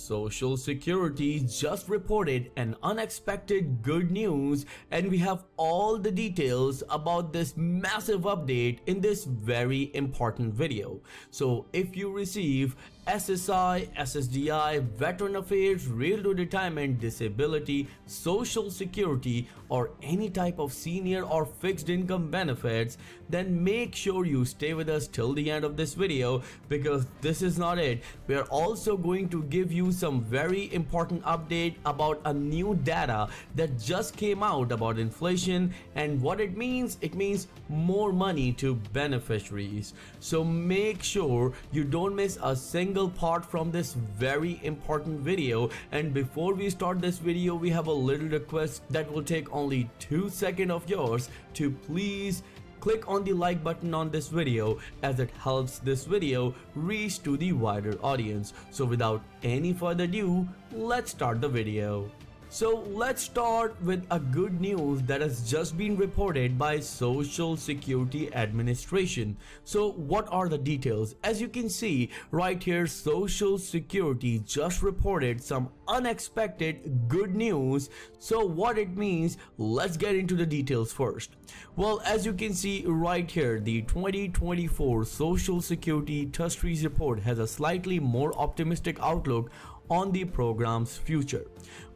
Social Security just reported an unexpected good news, and we have all the details about this massive update in this very important video. So if you receive SSI, SSDI, Veteran Affairs, Real to Retirement, Disability, Social Security, or any type of senior or fixed income benefits, then make sure you stay with us till the end of this video, because this is not it. We are also going to give you some very important update about a new data that just came out about inflation and what it means. It means more money to beneficiaries. So make sure you don't miss a single part from this very important video. And before we start this video, we have a little request that will take only 2 seconds of yours to please click on the like button on this video, as it helps this video reach to the wider audience. So without any further ado, let's start the video. So let's start with a good news that has just been reported by Social Security Administration. So what are the details? As you can see right here, Social Security just reported some unexpected good news. So what it means, let's get into the details first. Well, as you can see right here, the 2024 Social Security Trustees Report has a slightly more optimistic outlook on the program's future.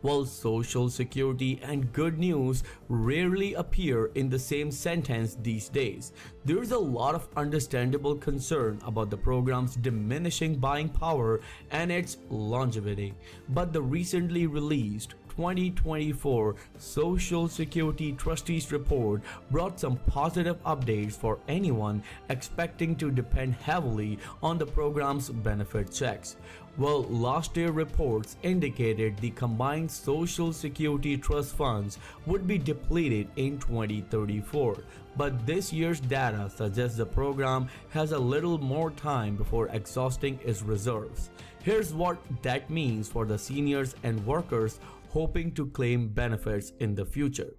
While Social Security and good news rarely appear in the same sentence these days, there is a lot of understandable concern about the program's diminishing buying power and its longevity. But the recently released 2024 Social Security Trustees Report brought some positive updates for anyone expecting to depend heavily on the program's benefit checks. Well, last year reports indicated the combined Social Security trust funds would be depleted in 2034, but this year's data suggests the program has a little more time before exhausting its reserves. Here's what that means for the seniors and workers hoping to claim benefits in the future.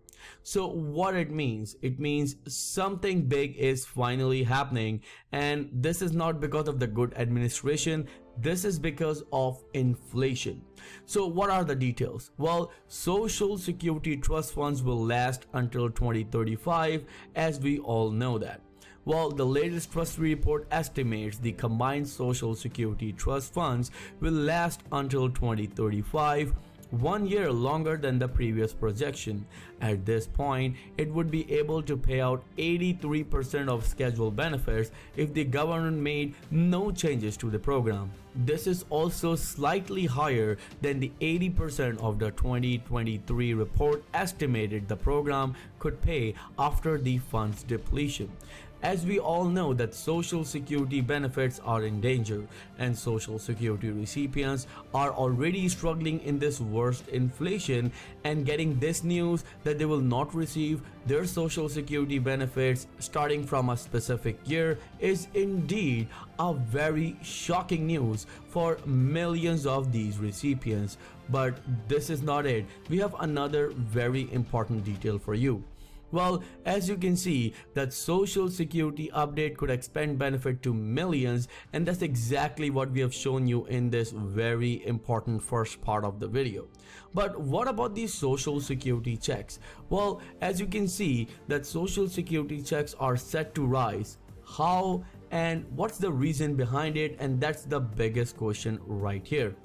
So what it means something big is finally happening, and this is not because of the good administration, this is because of inflation. So what are the details? Well, Social Security trust funds will last until 2035, as we all know that. Well, the latest trustee report estimates the combined Social Security trust funds will last until 2035, 1 year longer than the previous projection. At this point, it would be able to pay out 83% of scheduled benefits if the government made no changes to the program. This is also slightly higher than the 80% of the 2023 report estimated the program could pay after the fund's depletion. As we all know that Social Security benefits are in danger, and Social Security recipients are already struggling in this worst inflation, and getting this news that they will not receive their Social Security benefits starting from a specific year is indeed a very shocking news for millions of these recipients. But this is not it. We have another very important detail for you. Well, as you can see, that Social Security update could expand benefit to millions, and that's exactly what we have shown you in this very important first part of the video. But what about these Social Security checks? Well, as you can see, that Social Security checks are set to rise. How and what's the reason behind it? And that's the biggest question right here.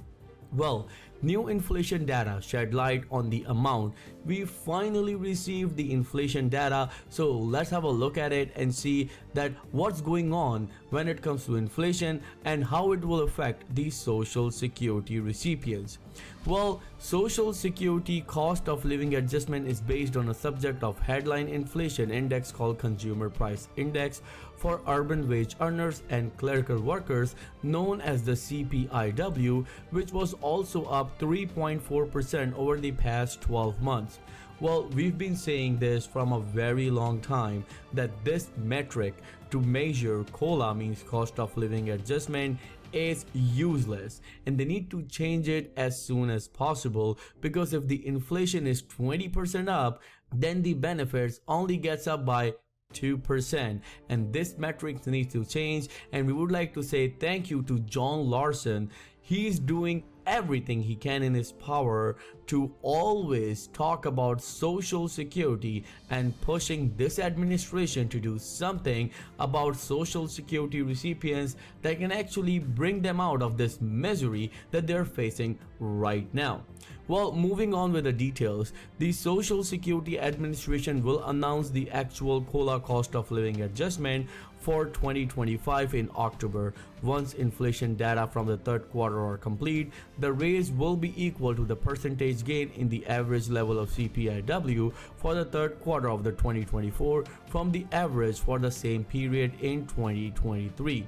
Well, new inflation data shed light on the amount. We finally received the inflation data, so let's have a look at it and see that what's going on when it comes to inflation and how it will affect the Social Security recipients. Well, Social Security cost of living adjustment is based on a subject of headline inflation index called Consumer Price Index for urban wage earners and clerical workers, known as the CPIW, which was also up 3.4% over the past 12 months. Well, we've been saying this from a very long time that this metric to measure COLA, means cost of living adjustment, is useless, and they need to change it as soon as possible, because if the inflation is 20% up, then the benefits only gets up by 2%, and this metric needs to change. And we would like to say thank you to John Larson. He's doing everything he can in his power to always talk about social security and pushing this administration to do something about social security recipients that can actually bring them out of this misery that they're facing right now. Well, moving on with the details, the Social Security Administration will announce the actual COLA cost of living adjustment for 2025 in October. Once inflation data from the third quarter are complete, the raise will be equal to the percentage gain in the average level of CPIW for the third quarter of the 2024 from the average for the same period in 2023.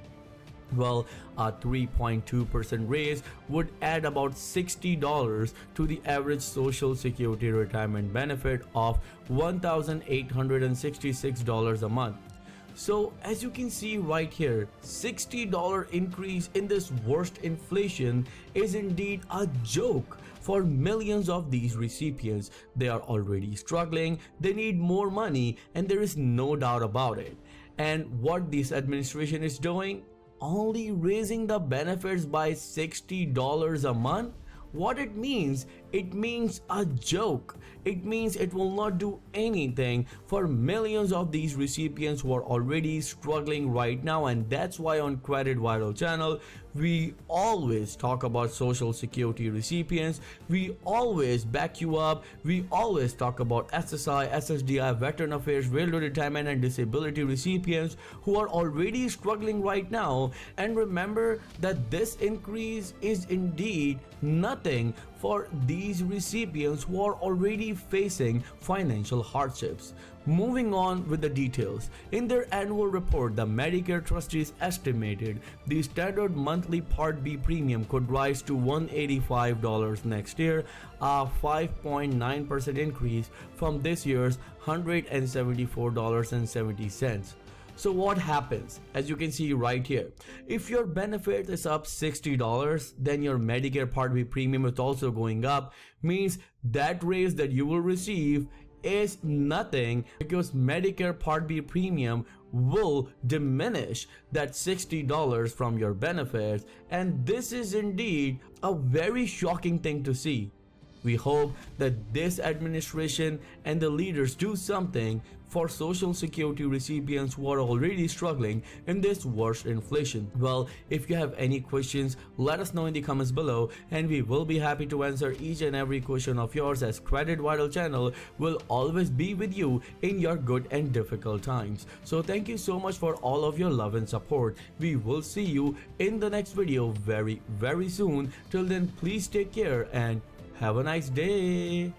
Well, a 3.2% raise would add about $60 to the average Social Security retirement benefit of $1,866 a month. So as you can see right here, $60 increase in this worst inflation is indeed a joke for millions of these recipients. They are already struggling, they need more money, and there is no doubt about it. And what this administration is doing? Only raising the benefits by $60 a month? What it means a joke. It means it will not do anything for millions of these recipients who are already struggling right now, and that's why on Credit Vital channel we always talk about social security recipients, we always back you up, we always talk about SSI, SSDI, veteran affairs, railway retirement and disability recipients who are already struggling right now. And remember that this increase is indeed nothing for these recipients who are already facing financial hardships. Moving on with the details, in their annual report, the Medicare trustees estimated the standard monthly Part B premium could rise to $185 next year, a 5.9% increase from this year's $174.70. So what happens? As you can see right here, if your benefit is up $60, then your Medicare Part B premium is also going up, means that raise that you will receive is nothing because Medicare Part B premium will diminish that $60 from your benefits, and this is indeed a very shocking thing to see. We hope that this administration and the leaders do something for social security recipients who are already struggling in this worst inflation. Well, if you have any questions, let us know in the comments below, and we will be happy to answer each and every question of yours, as Credit Vital channel will always be with you in your good and difficult times. So thank you so much for all of your love and support. We will see you in the next video very soon. Till then, please take care and have a nice day.